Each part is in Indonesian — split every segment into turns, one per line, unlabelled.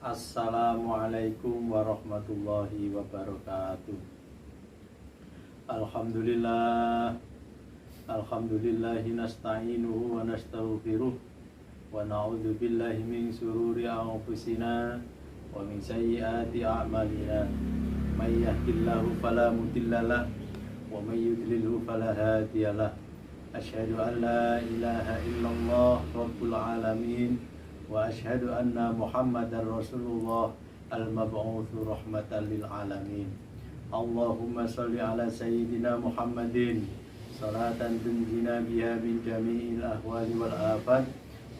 Assalamualaikum warahmatullahi wabarakatuh. Alhamdulillah. Alhamdulillahi nasta'inuhu wa nastaghfiruh wa na'udzu billahi min shururi anfusina wa min sayyiati a'malina. May yahdihillahu fala mudhillalah wa may yudlilhu fala hadiyalah. Asyhadu an la ilaha illallah rabbul alamin wa asyhadu anna Muhammadar Rasulullah al-mab'utsu rahmatan lil alamin. Allahumma shalli ala sayyidina Muhammadin salatan tunjina biha min jami'il ahwali wal afat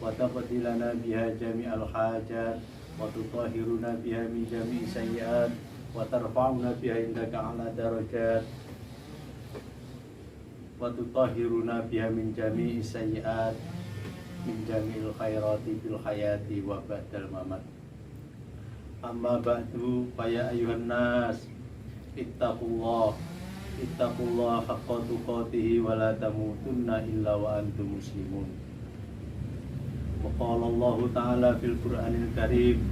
wa taqdilana biha jami'al hajat wa tutahhiruna biha min jami'i sayyi'at wa tarfa'una biha indaka ala darajat wa tutahhiruna biha min jami'i sayyi'at min jami'il khairati fil hayati wa ba'dal mamat. Amma ba'du fa ya ayyuhan nas ittaqullah haqqa tuqatih wa la tamutunna illa wa antum muslimun. Wa qala Allah ta'ala fil Qur'anil Karim,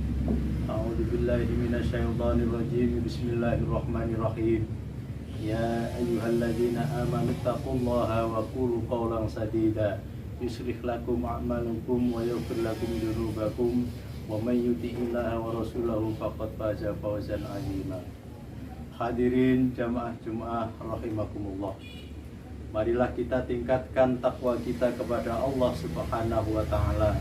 a'udzu billahi minasyaitonir rajim, bismillahirrahmanirrahim. Ya ayyuhalladzina amanu taqullaha wa qulu qawlan sadida yuslih lakum a'malakum wa yaghfir lakum dzunubakum wa may yuti'illaha wa rasulahu faqad faza fawzan 'azima. Hadirin jamaah Jumat rahimakumullah. Marilah kita tingkatkan takwa kita kepada Allah Subhanahu wa taala,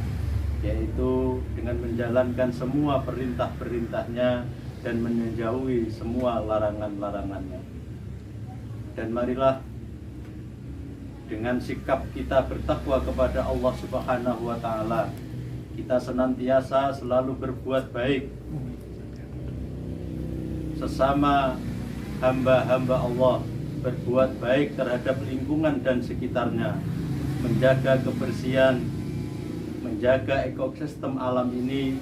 yaitu dengan menjalankan semua perintah-perintahnya dan menjauhi semua larangan-larangannya. Dan marilah dengan sikap kita bertakwa kepada Allah Subhanahu wa taala, kita senantiasa selalu berbuat baik sesama hamba-hamba Allah, berbuat baik terhadap lingkungan dan sekitarnya, menjaga kebersihan, menjaga ekosistem alam ini,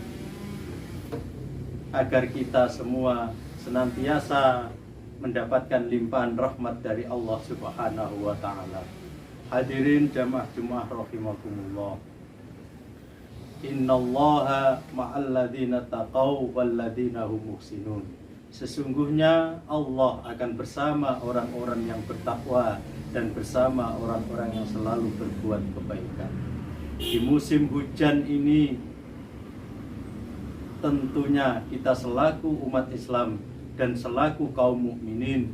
agar kita semua senantiasa mendapatkan limpahan rahmat dari Allah Subhanahu wa taala. Hadirin jamaah Jumat rahimakumullah. Innallaha ma'al ladzina taqaw wal ladzina hum muhsinun. Sesungguhnya Allah akan bersama orang-orang yang bertakwa dan bersama orang-orang yang selalu berbuat kebaikan. Di musim hujan ini tentunya kita selaku umat Islam dan selaku kaum mukminin,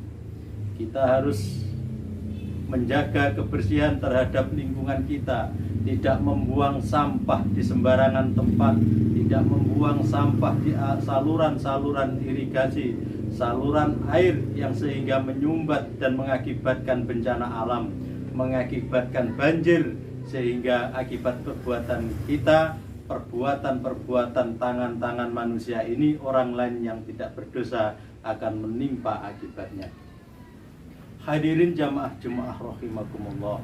kita harus menjaga kebersihan terhadap lingkungan kita, tidak membuang sampah di sembarangan tempat, tidak membuang sampah di saluran-saluran irigasi, saluran air yang sehingga menyumbat dan mengakibatkan bencana alam, mengakibatkan banjir, sehingga akibat perbuatan kita, perbuatan tangan-tangan manusia ini, orang lain yang tidak berdosa akan menimpa akibatnya. Hadirin jamaah Jumat rahimakumullah,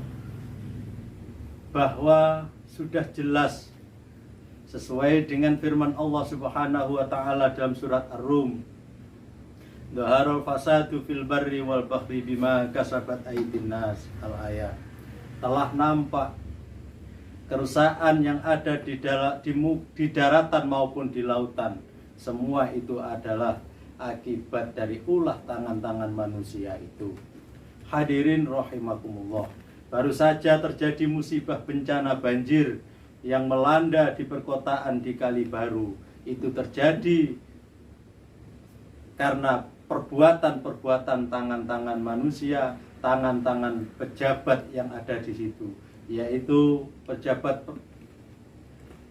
bahwa sudah jelas sesuai dengan firman Allah Subhanahu wa taala dalam surat Ar-Rum, Dhaharul fasadu fil barri wal bahri bima kasabat aydin nas, al-ayat. Telah nampak kerusakan yang ada di daratan maupun di lautan. Semua itu adalah akibat dari ulah tangan-tangan manusia itu. Hadirin rahimakumullah, baru saja terjadi musibah bencana banjir yang melanda di perkotaan di Kalibaru. Itu terjadi karena perbuatan tangan-tangan manusia, tangan-tangan pejabat yang ada di situ, yaitu pejabat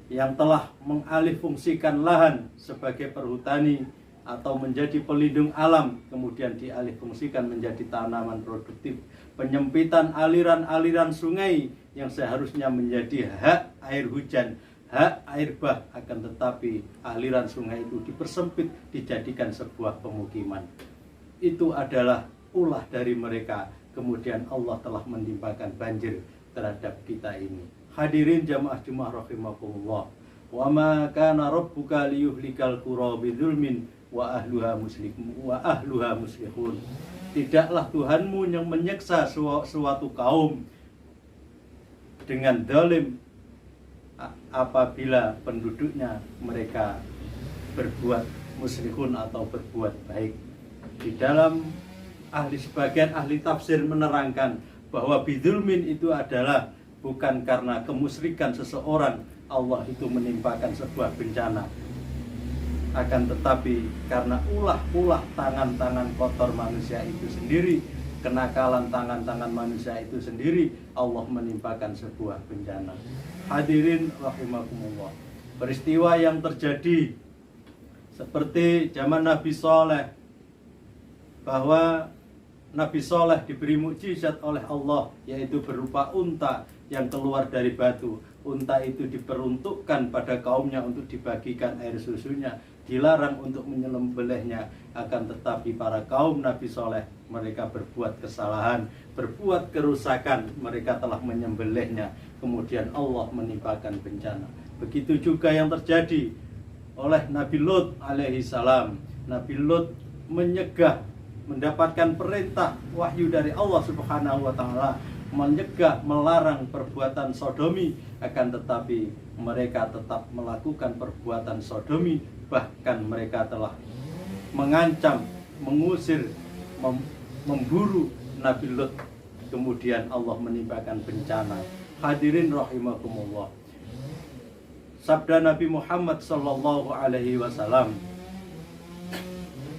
yang telah mengalihfungsikan lahan sebagai perhutani atau menjadi pelindung alam, kemudian dialihfungsikan menjadi tanaman produktif. Penyempitan aliran-aliran sungai yang seharusnya menjadi hak air hujan, hak air bah, akan tetapi aliran sungai itu dipersempit, dijadikan sebuah pemukiman. Itu adalah ulah dari mereka. Kemudian Allah telah menimpakan banjir terhadap kita ini. Hadirin jamaah Jumat rahimakumullah. Wa ma kana rabbuka liyuhlikal qura bidzulmin wa ahluha muslihun. Tidaklah Tuhanmu yang menyiksa suatu kaum dengan zalim apabila penduduknya mereka berbuat muslihun atau berbuat baik. Di dalam sebagian ahli tafsir menerangkan bahwa bidzulmin itu adalah bukan karena kemusyrikan seseorang Allah itu menimpakan sebuah bencana, akan tetapi karena ulah tangan-tangan kotor manusia itu sendiri, kenakalan tangan-tangan manusia itu sendiri, Allah menimpakan sebuah bencana. Hadirin rahimakumullah, peristiwa yang terjadi seperti zaman Nabi Saleh, bahwa Nabi Saleh diberi mukjizat oleh Allah, yaitu berupa unta yang keluar dari batu. Unta itu diperuntukkan pada kaumnya untuk dibagikan air susunya, dilarang untuk menyembelihnya. Akan tetapi para kaum Nabi Saleh, mereka berbuat kesalahan, berbuat kerusakan, mereka telah menyembelihnya. Kemudian Allah menimpakan bencana. Begitu juga yang terjadi oleh Nabi Lut alaihi salam. Nabi Lut mendapatkan perintah wahyu dari Allah Subhanahu wa taala, menyegah, melarang perbuatan sodomi, akan tetapi mereka tetap melakukan perbuatan sodomi. Bahkan mereka telah mengancam, mengusir, memburu Nabi Lut. Kemudian Allah menimpakan bencana. Hadirin rahimakumullah, sabda Nabi Muhammad sallallahu alaihi wasallam,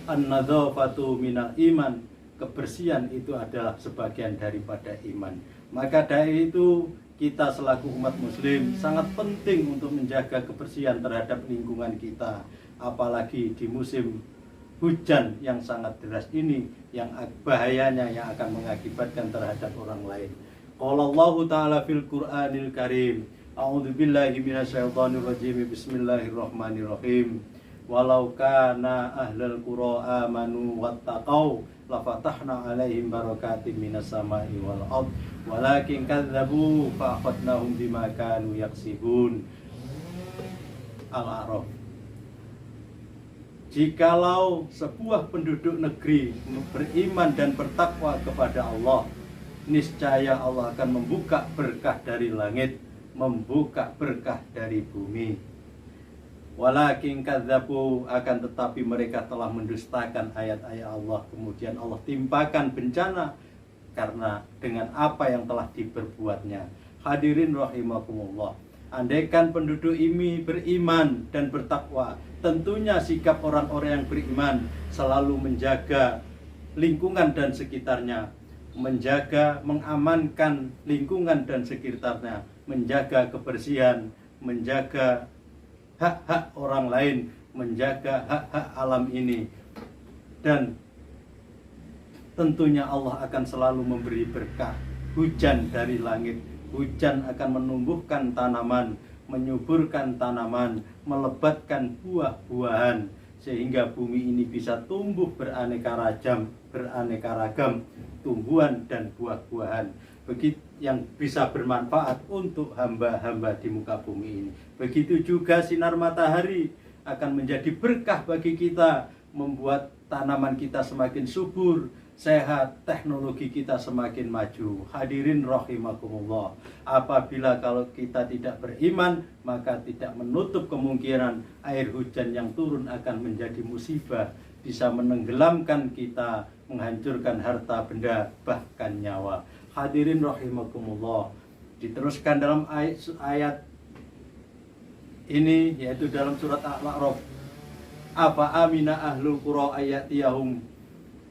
an-nadzafatu minal iman, kebersihan itu adalah sebagian daripada iman. Maka dari itu kita selaku umat muslim sangat penting untuk menjaga kebersihan terhadap lingkungan kita, apalagi di musim hujan yang sangat deras ini, yang bahayanya yang akan mengakibatkan terhadap orang lain. Qala Allah Ta'ala fil Qur'anil Karim, a'udzu billahi minasyaitonir rajim, bismillahirrahmanirrahim. Walau kana ahlul qura amanu wattaqau lafatahna alaihim barakatim minas samai wal ard walakin kadzabu fa akhadnahum bima kanu yaksibun. Al-A'raf. Jikalau sebuah penduduk negeri beriman dan bertakwa kepada Allah, niscaya Allah akan membuka berkah dari langit, membuka berkah dari bumi. Walakin kadzabu, akan tetapi mereka telah mendustakan ayat-ayat Allah. Kemudian Allah timpakan bencana karena dengan apa yang telah diperbuatnya. Hadirin rahimakumullah, andaikan penduduk ini beriman dan bertakwa, tentunya sikap orang-orang yang beriman selalu menjaga lingkungan dan sekitarnya, menjaga, mengamankan lingkungan dan sekitarnya, menjaga kebersihan, menjaga hak-hak orang lain, menjaga hak-hak alam ini. Dan tentunya Allah akan selalu memberi berkah, hujan dari langit. Hujan akan menumbuhkan tanaman, menyuburkan tanaman, melebatkan buah-buahan, sehingga bumi ini bisa tumbuh beraneka ragam tumbuhan dan buah-buahan, begitu yang bisa bermanfaat untuk hamba-hamba di muka bumi ini. Begitu juga sinar matahari akan menjadi berkah bagi kita, membuat tanaman kita semakin subur, sehat, teknologi kita semakin maju. Hadirin rahimakumullah, apabila kalau kita tidak beriman, maka tidak menutup kemungkinan air hujan yang turun akan menjadi musibah, bisa menenggelamkan kita, menghancurkan harta benda, bahkan nyawa. Hadirin rahimakumullah, diteruskan dalam ayat ini, yaitu dalam surat Al-A'raf, apa amina ahlul qura ayatiyahum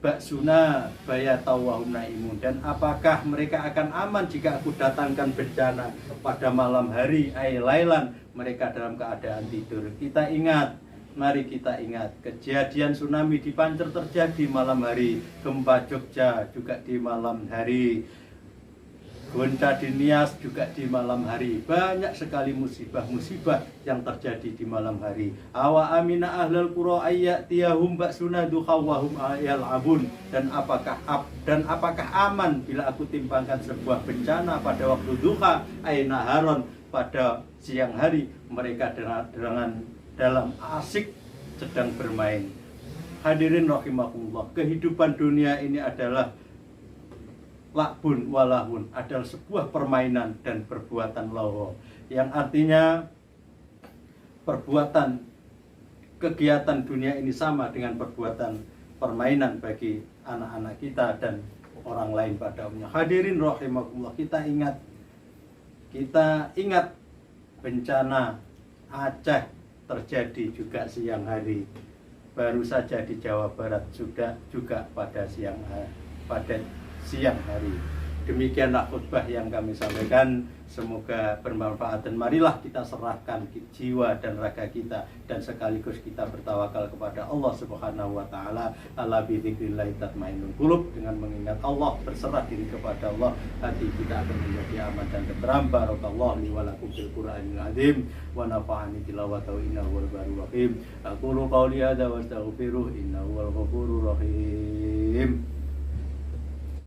ba'suna bayatau wa hum naimun, dan apakah mereka akan aman jika aku datangkan bencana pada malam hari, ay lailan, mereka dalam keadaan tidur. Kita ingat, mari kita ingat, kejadian tsunami di Pancer terjadi malam hari, gempa Jogja juga di malam hari, gonca di Nias juga di malam hari. Banyak sekali musibah-musibah yang terjadi di malam hari. Awa amina ahlul qura ayyatiyahum ba'suna dukhawahum yal'abun, dan apakah aman bila aku timpakan sebuah bencana pada waktu duha aina haron, pada siang hari mereka dalam asik sedang bermain. Hadirin rahimakumullah, kehidupan dunia ini adalah lakbun walahun, adalah sebuah permainan dan perbuatan lawa, yang artinya perbuatan kegiatan dunia ini sama dengan perbuatan permainan bagi anak-anak kita dan orang lain pada umumnya. Hadirin rahimakumullah, kita ingat bencana Aceh terjadi juga siang hari. Baru saja di Jawa Barat juga pada siang hari. Demikianlah khutbah yang kami sampaikan. Semoga bermanfaat dan marilah kita serahkan jiwa dan raga kita dan sekaligus kita bertawakal kepada Allah Subhanahu wa taala. Ala bi dzikrillah tatmainnul qulub. Dengan mengingat Allah, berserah diri kepada Allah, hati kita akan menjadi aman dan tenteram. Barakallahu li wa lakum fil Qur'anil azim wa nafa'ani tilawatahu innahu wal barur rahim. Aqulu qawli hadza wa astaghfiruh innahu wal ghafurur rahim.